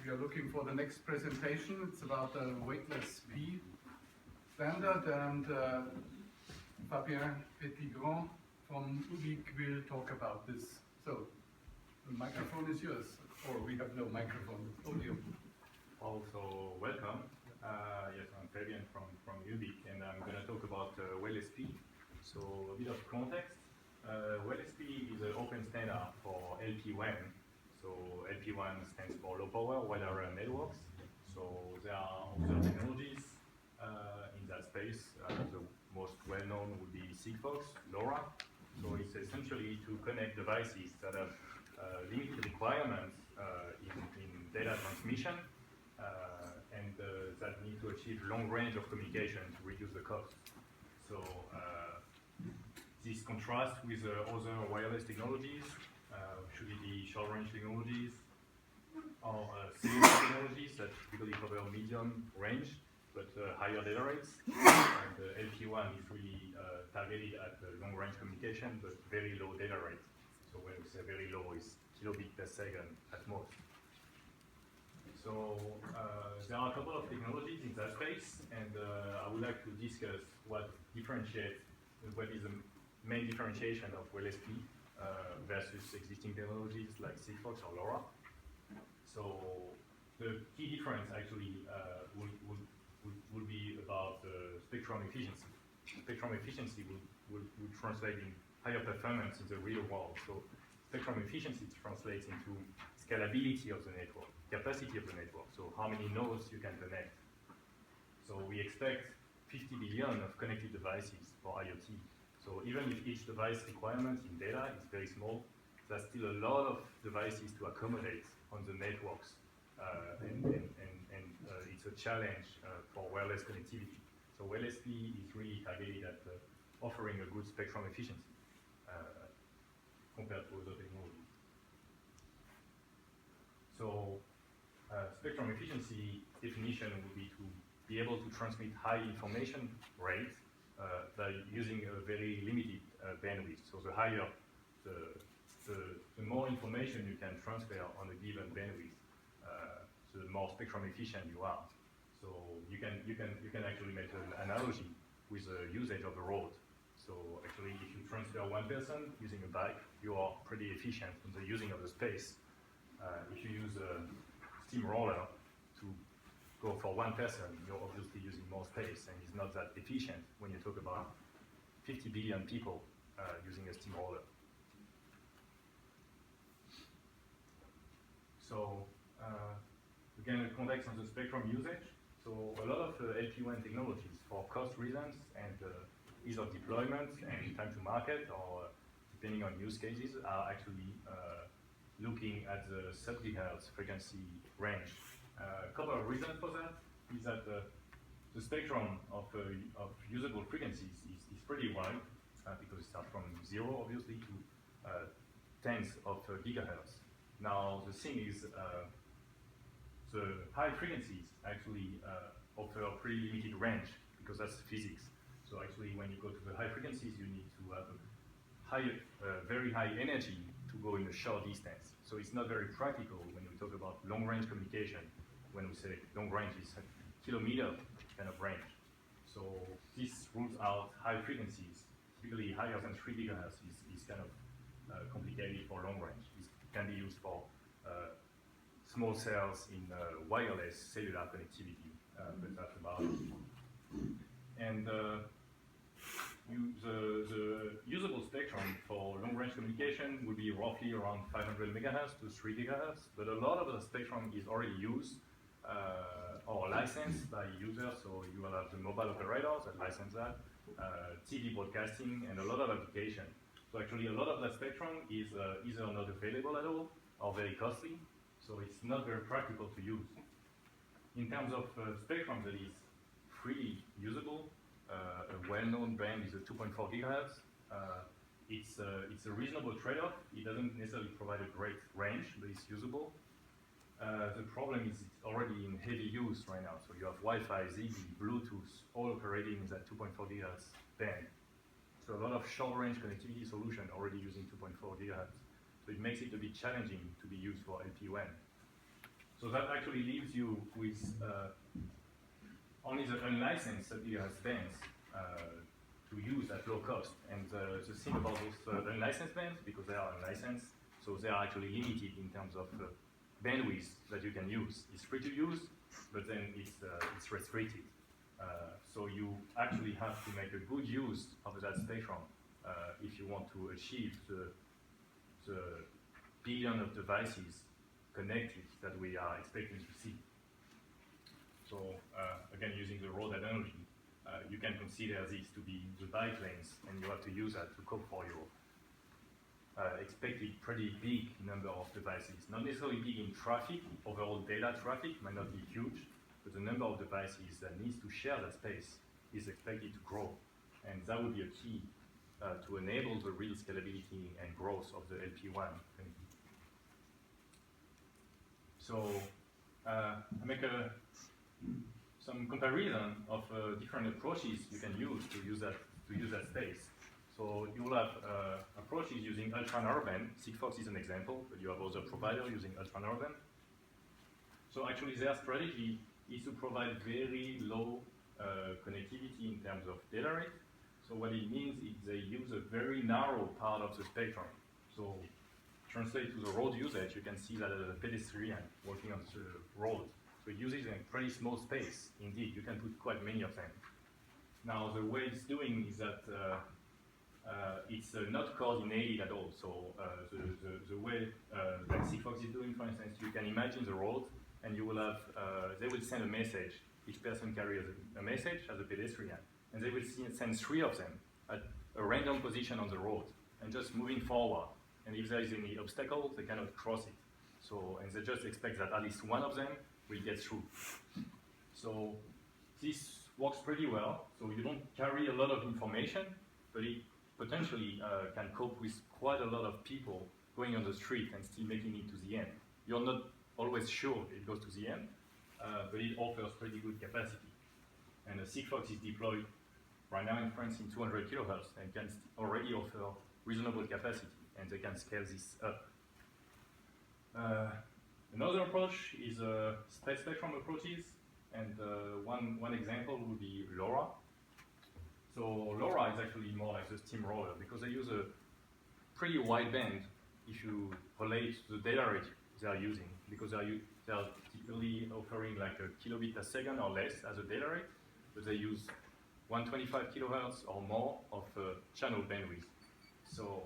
we are looking for the next presentation. It's about the Weightless-P standard, and Fabien Petit-Grand from UBIC will talk about this. So, the microphone is yours, or we have no microphone, it's audio. Also, welcome. Yes, I'm Fabien from UBIC, and I'm going to talk about Weightless-P. So, a bit of context. Weightless-P is an open standard for LP1. So, LP1 stands for low power wide area networks. So, there are other technologies in that space. The most well-known would be Sigfox, LoRa. So, it's essentially to connect devices that have limited requirements in data transmission and that need to achieve long range of communication to reduce the cost. So, this contrasts with other wireless technologies, should it be short-range technologies or cellular technologies that typically cover medium range but higher data rates. And LP1 is really targeted at long-range communication but very low data rate. So when we say very low, it's kilobit per second at most. So there are a couple of technologies in that space, and I would like to discuss what is the main differentiation of Weightless-P versus existing technologies like Sigfox or LoRa. So the key difference actually would be about spectrum efficiency. Spectrum efficiency would translate in higher performance in the real world. So spectrum efficiency translates into scalability of the network, capacity of the network, so how many nodes you can connect. So we expect 50 billion of connected devices for IoT. So even if each device requirement in data is very small, there's still a lot of devices to accommodate on the networks, and it's a challenge for wireless connectivity. So Weightless-P is really targeted at offering a good spectrum efficiency compared to other technologies. So spectrum efficiency definition would be to be able to transmit high information rate by using a very limited bandwidth. So the higher, the more information you can transfer on a given bandwidth, the more spectrum efficient you are. So you can actually make an analogy with the usage of the road. So actually, if you transfer one person using a bike, you are pretty efficient in the using of the space. If you use a steamroller to go for one person, you're obviously using more space, and it's not that efficient when you talk about 50 billion people using a steamroller. So again, the context on the spectrum usage. So a lot of LP1 technologies, for cost reasons and ease of deployment and time to market, or depending on use cases, are actually looking at the sub-gigahertz frequency range. A couple of reasons for that is that the spectrum of usable frequencies is pretty wide, because it starts from 0, obviously, to tens of gigahertz. Now, the thing is, the high frequencies actually offer a pretty limited range, because that's physics. So actually, when you go to the high frequencies, you need to have a very high energy to go in a short distance. So it's not very practical when we talk about long-range communication. When we say long range, is a kilometer kind of range. So this rules out high frequencies. Typically higher than 3 gigahertz is kind of complicated for long range. It can be used for small cells in wireless cellular connectivity, but that's about it. And the usable spectrum for long-range communication would be roughly around 500 megahertz to 3 gigahertz, but a lot of the spectrum is already used or licensed by users, so you will have the mobile operators that license that, TV broadcasting, and a lot of applications. So actually a lot of that spectrum is either not available at all or very costly, so it's not very practical to use. In terms of spectrum that is freely usable, a well-known band is a 2.4 gigahertz. It's a reasonable trade-off. It doesn't necessarily provide a great range, but it's usable. The problem is it's already in heavy use right now. So you have Wi-Fi, Zigbee, Bluetooth, all operating in that 2.4 gigahertz band. So a lot of short-range connectivity solutions already using 2.4 gigahertz. So it makes it a bit challenging to be used for LP1. So that actually leaves you with only the unlicensed WRS bands to use at low cost. And the thing about those unlicensed bands, because they are unlicensed, so they are actually limited in terms of bandwidth that you can use. It's free to use, but then it's restricted. So you actually have to make a good use of that spectrum if you want to achieve the billion of devices connected that we are expecting to see. So again, using the raw analogy, you can consider this to be the byte lanes, and you have to use that to cope for your expected pretty big number of devices. Not necessarily big in traffic, overall data traffic might not be huge, but the number of devices that needs to share that space is expected to grow. And that would be a key to enable the real scalability and growth of the LP1. So I make some comparison of different approaches you can use to use that space. So you will have approaches using ultra-narrowband. Sigfox is an example, but you have other providers using ultra-narrowband. So actually their strategy is to provide very low connectivity in terms of data rate. So what it means is they use a very narrow part of the spectrum. So translate to the road usage, you can see that as a pedestrian walking on the road. So it uses a pretty small space. Indeed, you can put quite many of them. Now the way it's doing is that it's not coordinated at all. So the way like Sigfox is doing, for instance, you can imagine the road, and you will have, they will send a message. Each person carries a message as a pedestrian, and they will send 3 of them at a random position on the road, and just moving forward. And if there is any obstacle, they cannot cross it. So, and they just expect that at least one of them will get through. So this works pretty well. So you don't carry a lot of information, but it potentially can cope with quite a lot of people going on the street and still making it to the end. You're not always sure it goes to the end, but it offers pretty good capacity. And Sigfox is deployed right now in France in 200 kilohertz and can already offer reasonable capacity, and they can scale this up. Another approach is space spectrum approaches, and one example would be LoRa. So LoRa is actually more like the steamroller because they use a pretty wide band if you relate to the data rate they are using, because they are typically offering like a kilobit per second or less as a data rate, but they use 125 kilohertz or more of channel bandwidth. So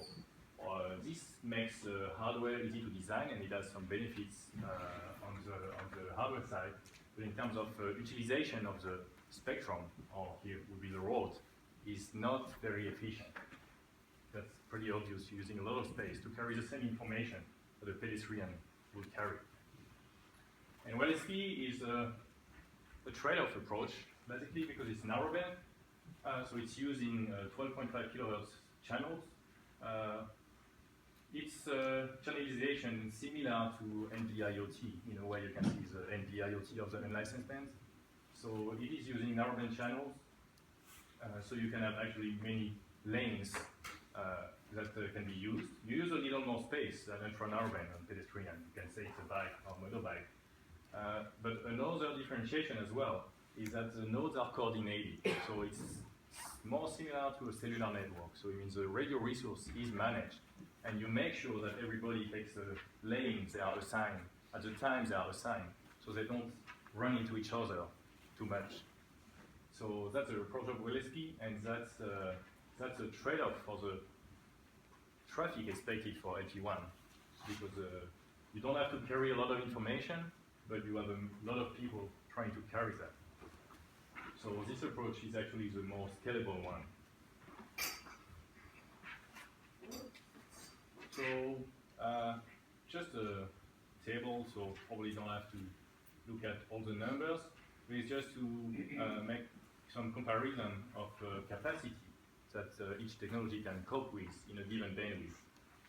this makes hardware easy to design, and it has some benefits on the hardware side. But in terms of utilization of the spectrum, or here would be the road, is not very efficient. That's pretty obvious, using a lot of space to carry the same information that a pedestrian would carry. And Weightless-P is a trade-off approach, basically because it's narrowband, so it's using 12.5 kilohertz channels. It's channelization similar to NB-IoT, in a way you can see the NB-IoT of the unlicensed bands. So it is using narrowband channels, so you can have actually many lanes that can be used. You use a little more space than ultra-narrowband on pedestrian. You can say it's a bike or motorbike. But another differentiation as well is that the nodes are coordinated. So it's more similar to a cellular network. So it means the radio resource is managed, and you make sure that everybody takes the lanes they are assigned at the times they are assigned, so they don't run into each other too much. So that's the approach of Weightless-P, and that's a trade-off for the traffic expected for LP1, because you don't have to carry a lot of information, but you have a lot of people trying to carry that. So this approach is actually the more scalable one. So just a table, so probably don't have to look at all the numbers, but it's just to make some comparison of capacity that each technology can cope with in a given bandwidth.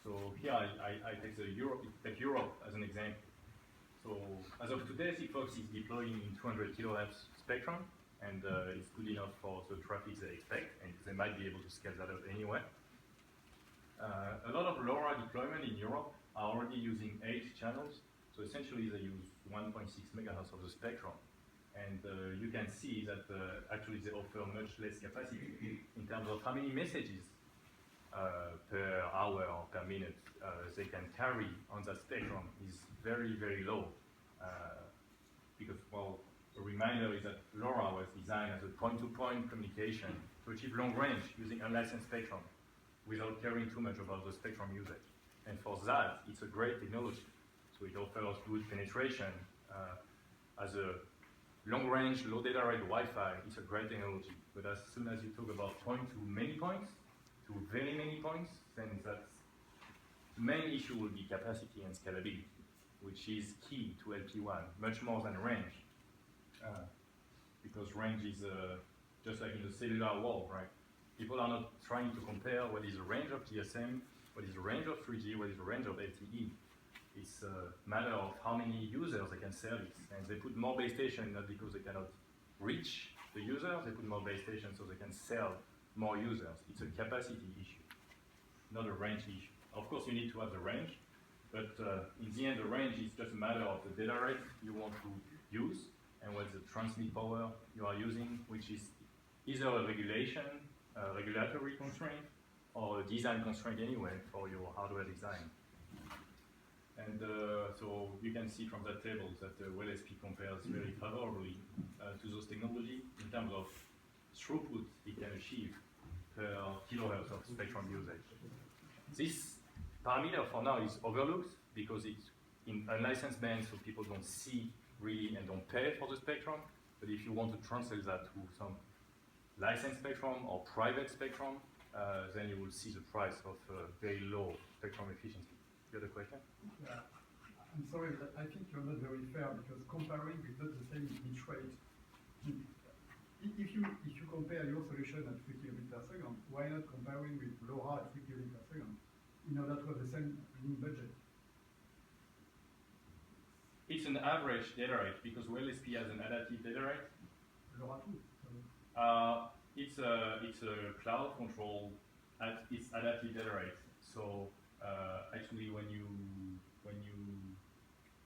So here I take Europe as an example. So as of today, Sigfox is deploying in 200 kilohertz spectrum, and it's good enough for the traffic they expect, and they might be able to scale that up anyway. A lot of LoRa deployment in Europe are already using 8 channels, so essentially they use 1.6 megahertz of the spectrum. And you can see that actually they offer much less capacity in terms of how many messages per hour or per minute they can carry on that spectrum is very, very low. Because, well, a reminder is that LoRa was designed as a point-to-point communication to achieve long range using unlicensed spectrum without caring too much about the spectrum usage. And for that, it's a great technology. So it offers good penetration. As a long-range, low data rate Wi-Fi, it's a great technology. But as soon as you talk about point to many points, to very many points, then that's the main issue will be capacity and scalability, which is key to LP1, much more than range. Because range is just like in the cellular world, right? People are not trying to compare what is the range of GSM, what is the range of 3G, what is the range of LTE. It's a matter of how many users they can service. And they put more base stations not because they cannot reach the users, they put more base stations so they can sell more users. It's a capacity issue, not a range issue. Of course, you need to have the range, but in the end, the range is just a matter of the data rate you want to use and what's the transmit power you are using, which is either a regulatory constraint, or a design constraint anyway for your hardware design. And so you can see from that table that Weightless-P compares very favorably to those technologies in terms of throughput it can achieve per kilohertz of spectrum usage. This parameter for now is overlooked because it's in unlicensed bands, so people don't see really and don't pay for the spectrum. But if you want to translate that to some licensed spectrum or private spectrum, then you will see the price of very low spectrum efficiency. You had a question? Yeah. I'm sorry, but I think you're not very fair because comparing is not the same bit rate. If you compare your solution at 3 kilobits per second, why not comparing with LoRa at 3 kilobits per second in order to have the same budget? It's an average data rate because Weightless-P has an adaptive data rate. LoRa too. It's a cloud control at its adaptive data rate. So actually, when you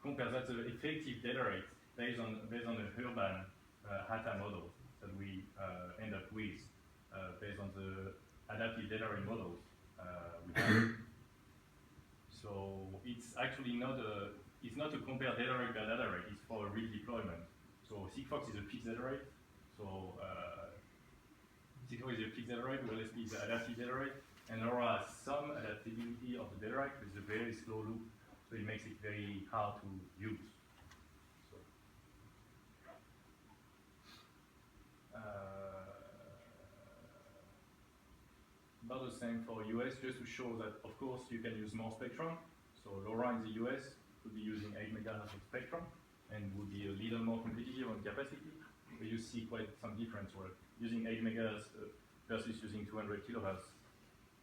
compare that to the effective data rate based on the urban HATA model that we end up with based on the adaptive data rate models. So it's actually not to compare data rate by data rate. It's for a real deployment. So Sigfox is a fixed data rate. So Sigfox is a fixed data rate. Weightless-P is the adaptive data rate. And LoRa has some adaptability of the data rate, but it's a very slow loop, so it makes it very hard to use. So, about the same for US, just to show that, of course, you can use more spectrum. So LoRa in the US could be using 8 megahertz of spectrum and would be a little more competitive on capacity. But you see quite some difference where using 8 megahertz versus using 200 kilohertz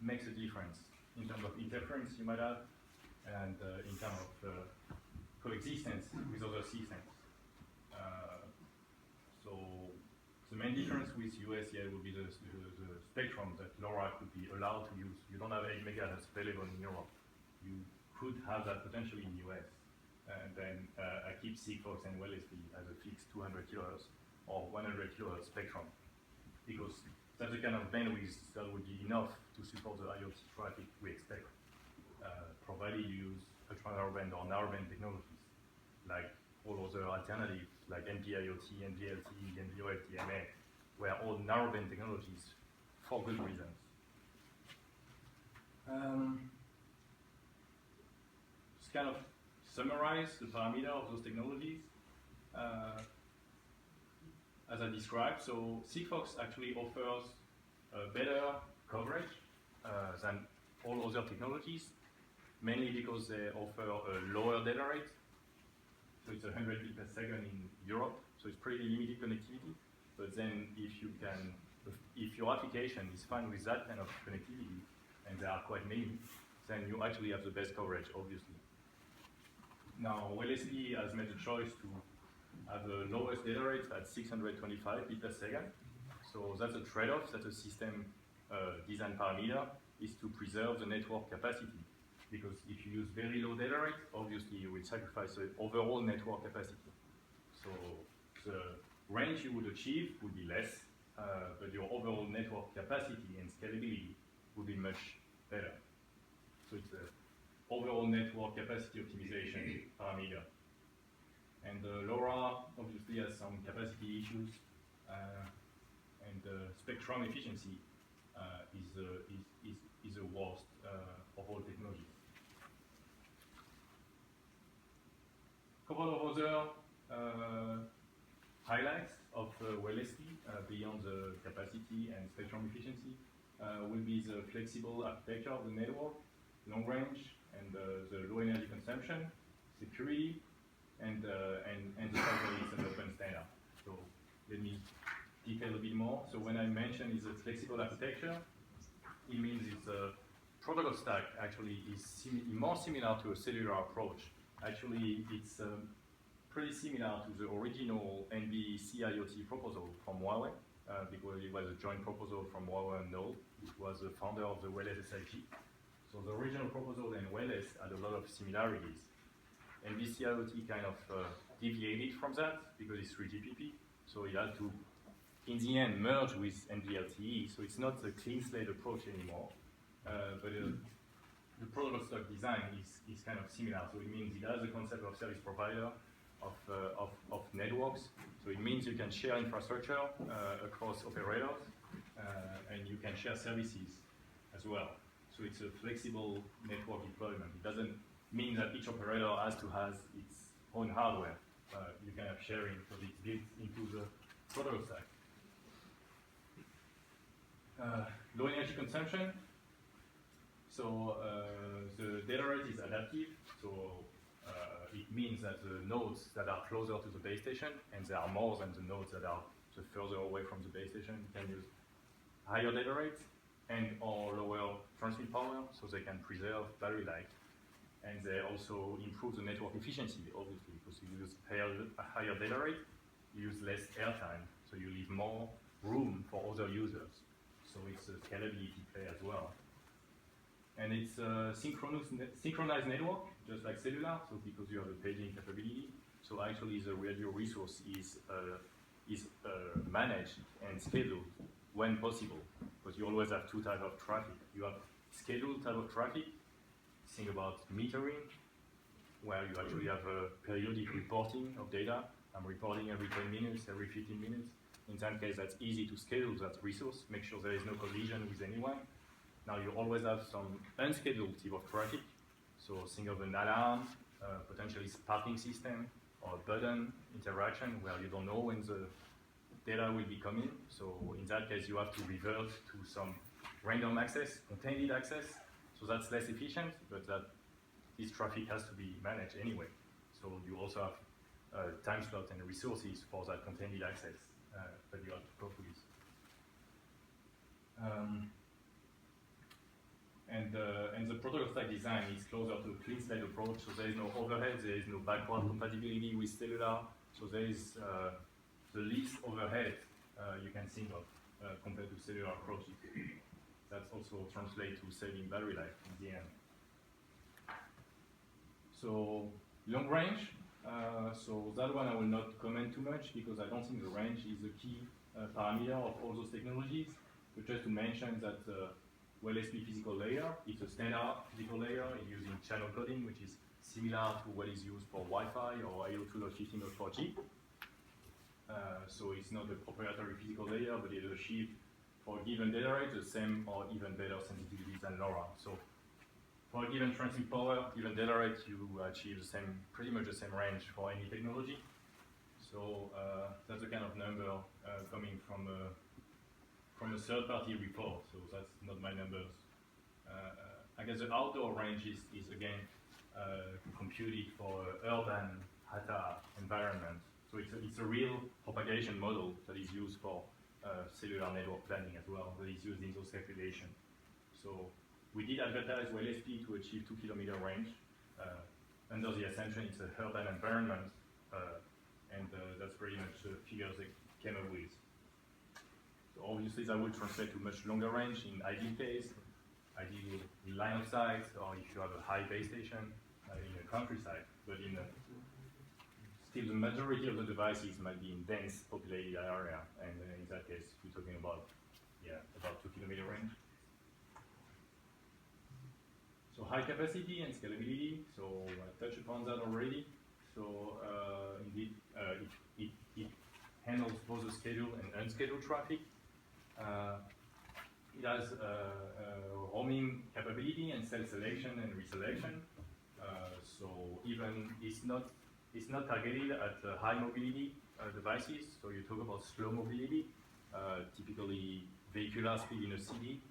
makes a difference in terms of interference you might have and in terms of coexistence with other systems. So the main difference with US would be the spectrum that LoRa could be allowed to use. You don't have 8 megahertz available in Europe. You could have that potentially in US. And then I keep Sigfox and Weightless-P as a fixed 200 kilohertz or 100 kilohertz spectrum because that's the kind of bandwidth that would be enough to support the IoT traffic we expect, provided you use ultra-narrowband or narrowband technologies, like all other alternatives, like NB-IoT, NB-LTE, NB-OFDMA, where all narrowband technologies for good reasons. Just kind of summarize the parameter of those technologies. As I described, so Sigfox actually offers better coverage than all other technologies, mainly because they offer a lower data rate. So it's 100 bits per second in Europe, so it's pretty limited connectivity. But then if your application is fine with that kind of connectivity, and there are quite many, then you actually have the best coverage, obviously. Now, Weightless-P has made the choice to have the lowest data rate at 625 bits per second. So that's a trade-off that a system design parameter is to preserve the network capacity. because if you use very low data rate, obviously you will sacrifice the overall network capacity. So the range you would achieve would be less, but your overall network capacity and scalability would be much better. So it's a overall network capacity optimization parameter. And LoRa obviously has some capacity issues, and spectrum efficiency is the worst of all technologies. Couple of other highlights of Weightless-P beyond the capacity and spectrum efficiency will be the flexible architecture of the network, long range, and the low energy consumption, security, and the fact that it's an open standard. So let me detail a bit more. So when I mention it's a flexible architecture, it means it's a protocol stack actually is more similar to a cellular approach. Actually, it's pretty similar to the original NB-CIoT proposal from Huawei, because it was a joint proposal from Huawei and Node, which was the founder of the Weightless-SIG. So the original proposal and Weightless had a lot of similarities. NB-CIoT kind of deviated from that because it's 3GPP, so it had to, in the end, merge with NB-LTE, so it's not a clean slate approach anymore, but the protocol stack design is kind of similar, so it means it has the concept of service provider, of networks, so it means you can share infrastructure across operators, and you can share services as well. So it's a flexible network deployment. It doesn't mean that each operator has to have its own hardware. You can have sharing because it's built into the protocol stack. Low energy consumption. So the data rate is adaptive. So it means that the nodes that are closer to the base station, and there are more than the nodes that are further away from the base station, can use higher data rate and or lower transmit power, so they can preserve battery life. And they also improve the network efficiency, obviously, because you use a higher data rate, you use less airtime, so you leave more room for other users. So it's a scalability play as well. And it's a synchronized network, just like cellular, so because you have a paging capability. So actually the radio resource is managed and scheduled when possible, because you always have two types of traffic. You have scheduled type of traffic, think about metering, where you actually have a periodic reporting of data. I'm reporting every 10 minutes, every 15 minutes. In that case, that's easy to schedule that resource, make sure there is no collision with anyone. Now you always have some unscheduled type of traffic. So think of an alarm, potentially sparking system, or a button interaction where you don't know when the data will be coming. So in that case, you have to revert to some random access, contained access. So that's less efficient, but this traffic has to be managed anyway. So you also have time slot and resources for that contained access that you have to cope with. And the protocol stack design is closer to a clean slate approach, so there is no overhead, there is no backward compatibility with cellular, so there is the least overhead you can think of compared to cellular approaches. That also translates to saving battery life in the end. So long range, so that one I will not comment too much because I don't think the range is the key parameter of all those technologies, but just to mention that Weightless-P physical layer is a standard physical layer using channel coding, which is similar to what is used for Wi-Fi or 802.15.4G. So it's not a proprietary physical layer, but it achieves for a given data rate the same or even better sensitivity than LoRa. So for a given transmit power, given data rate, you achieve the same, pretty much the same range for any technology. So that's the kind of number coming from a third-party report, so that's not my numbers. I guess the outdoor range is again computed for urban HATA environment. So it's a real propagation model that is used for cellular network planning as well, that is used in those calculations. So we did advertise Weightless-P to achieve 2 kilometer range under the assumption it's a urban environment, and that's pretty much the figures they came up with. So obviously that will translate to much longer range in ideal case, ideally in line of sight, or if you have a high base station in a countryside. But still the majority of the devices might be in dense populated area, and in that case, we're talking about, about 2 kilometer range. So high capacity and scalability, so I touched upon that already. So indeed, it handles both the scheduled and unscheduled traffic. It has roaming capability and cell selection and reselection. So even it's not targeted at high mobility devices. So you talk about slow mobility, typically vehicular speed in a city,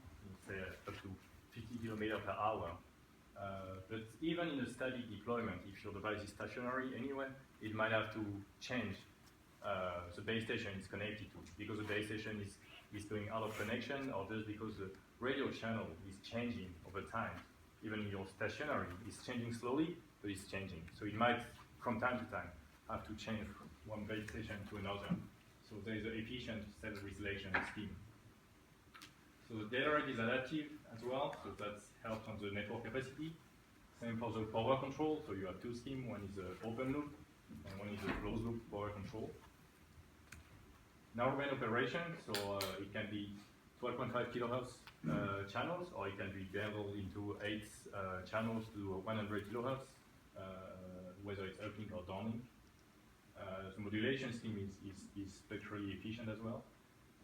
say up to 50 kilometers per hour. But even in a static deployment, if your device is stationary anywhere, it might have to change the base station it's connected to, because the base station is going out of connection, or just because the radio channel is changing over time. Even your stationary is changing slowly, but it's changing. So it might, from time to time, have to change from one base station to another. So there is an efficient cell reselection scheme. So the data rate is adaptive as well, so that helps on the network capacity. Same for the power control, so you have two schemes, one is an open loop, and one is a closed loop power control. Narrowband operation, so it can be 12.5 kilohertz channels, or it can be bundled into 8 channels to 100 kilohertz, whether it's uplink or downlink. The modulation scheme is spectrally efficient as well,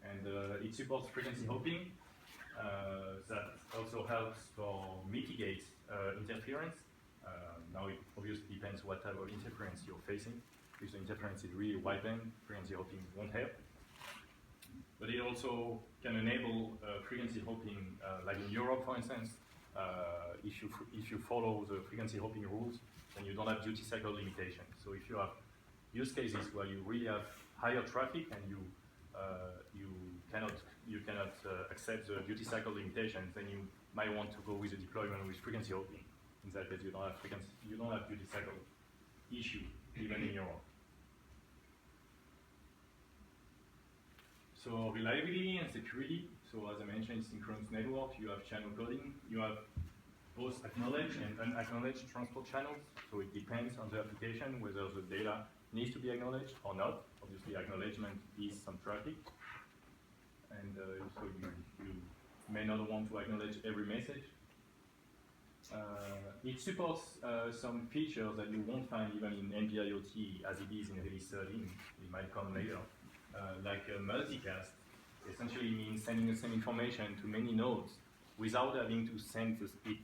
and it supports frequency hopping. That also helps for mitigate interference. Now it obviously depends what type of interference you're facing. If the interference is really wideband, frequency hopping won't help. But it also can enable frequency hopping, like in Europe, for instance. If you follow the frequency hopping rules, then you don't have duty cycle limitations. So if you have use cases where you really have higher traffic and you cannot accept the duty cycle limitations, then you might want to go with a deployment with frequency hopping. In that case, you don't have duty cycle issue even in Europe. So reliability and security. So as I mentioned, synchronous network, you have channel coding, you have both acknowledged and unacknowledged transport channels. So it depends on the application whether the data needs to be acknowledged or not. Obviously, acknowledgement is some traffic, and so you may not want to acknowledge every message. It supports some features that you won't find even in NB-IoT as it is in release 13. It might come later. Like a multicast, essentially means sending the same information to many nodes without having to send it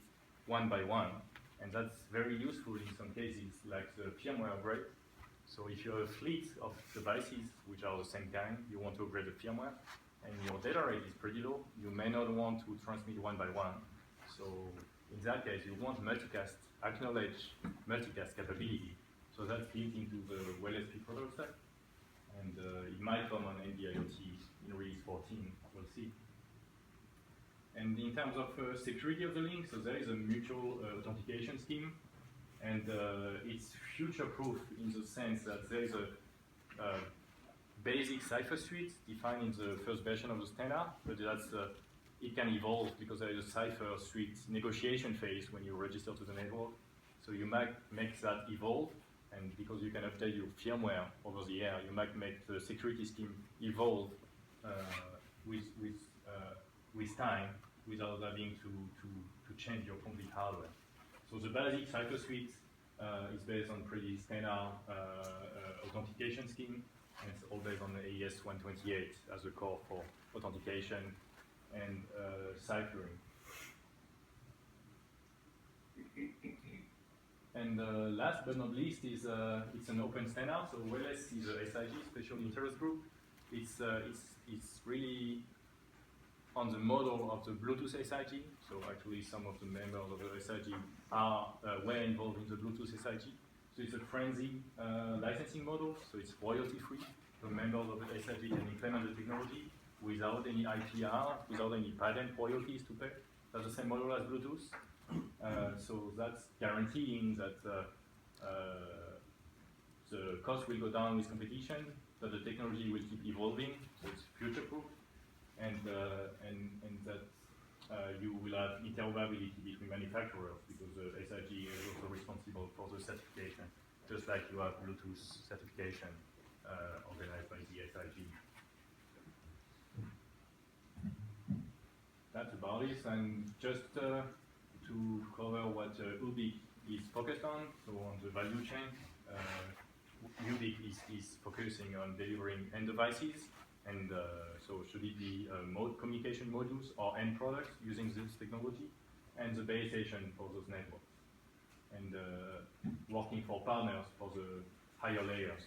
one by one. And that's very useful in some cases, like the firmware upgrade. So if you have a fleet of devices which are the same kind, you want to upgrade the firmware, and your data rate is pretty low, you may not want to transmit one by one. So in that case, you want multicast, acknowledge multicast capability. So that's built into the Weightless-P product stack. And it might come on NB-IoT in release 14, we'll see. And in terms of security of the link, so there is a mutual authentication scheme, and it's future-proof in the sense that there is a basic cipher suite defined in the first version of the standard, but it can evolve because there is a cipher suite negotiation phase when you register to the network. So you might make that evolve, and because you can update your firmware over the air, you might make the security scheme evolve with time without having to change your complete hardware. So the basic cipher suite is based on pretty standard authentication scheme, and it's all based on the AES 128 as a core for authentication and ciphering. And last but not least is it's an open standard. So Weightless is a SIG, Special Interest Group. It's really on the model of the Bluetooth SIG. So actually some of the members of the SIG were involved in the Bluetooth SIG. So it's a frenzy licensing model, so it's royalty free. The members of the SIG can implement the technology without any IPR, without any patent royalties to pay. That's the same model as Bluetooth. So that's guaranteeing that the cost will go down with competition, but the technology will keep evolving, so it's future-proof, and that you will have interoperability between manufacturers because the SIG is also responsible for the certification, just like you have Bluetooth certification organized by the SIG. That's about it, and just to cover what UBIC is focused on, so on the value chain, UBIC is focusing on delivering end devices, and so should it be communication modules or end products using this technology, and the base station for those networks, and working for partners for the higher layers